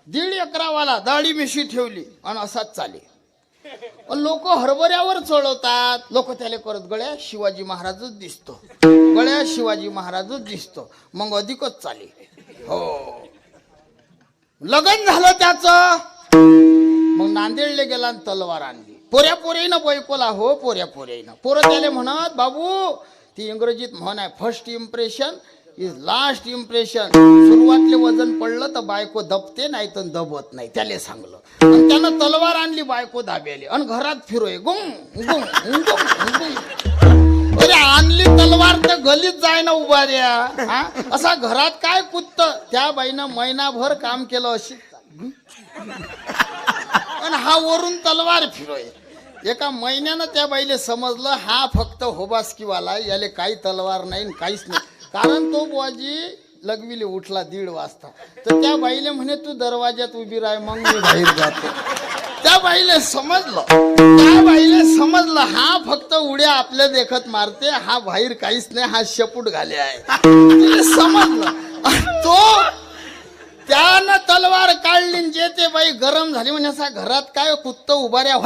1.5 एकरावाला दाढी मिशी ठेवली आणि असाच चाले. लोक हरभऱ्यावर चढवतात. लोक त्याला करत गळ्या शिवाजी महाराजच दिसतो, गळ्या शिवाजी महाराजच दिसतो. मग अधिकच चाले. हो, लग्न झालं त्याचं. मग नांदेडले गेला आणि तलवार आणली. पोऱ्या पोरीनं बायकोला, हो पोऱ्या पोरीनं. पोरं त्याला म्हणत, बाबू ती इंग्रजीत म्हण आहे, first impression is last impression. सुरुवातले वजन पडलं तर बायको दबते, नाही तर दबत नाही. त्याला सांगलं आणि त्यानं तलवार आणली. बायको दाब्याली आणि घरात फिरोय गुंग गुंग गुंग गुंग. अरे आणली तलवार तर गलीत जाय ना उभा द्या. असा घरात काय कुत्त. त्या बाईनं महिनाभर काम केलं अशी, आणि हा वरून तलवार फिरोय. एका महिन्यानं त्या बाईले समजलं हा फक्त होबास्कीवाला, याले काही तलवार नाही काहीच नाही. कारण तो बुवाजी लगविले उठला 1:30 वाजता. तर त्या बाईले म्हणे तू दरवाज्यात उभी राह, मग मी बाहेर जातो. त्या बाईले समजलं, त्या बाईले समजलं हा फक्त उड्या आपल्या देखत मारते, हा बाहेर काहीच नाही, हा शेपूट घाले आहे. तिला समजलं. तो त्यानं तलवार काढली. जे ते बाई गरम झाली, म्हणजे असा घरात काय कुत्त उभाऱ्या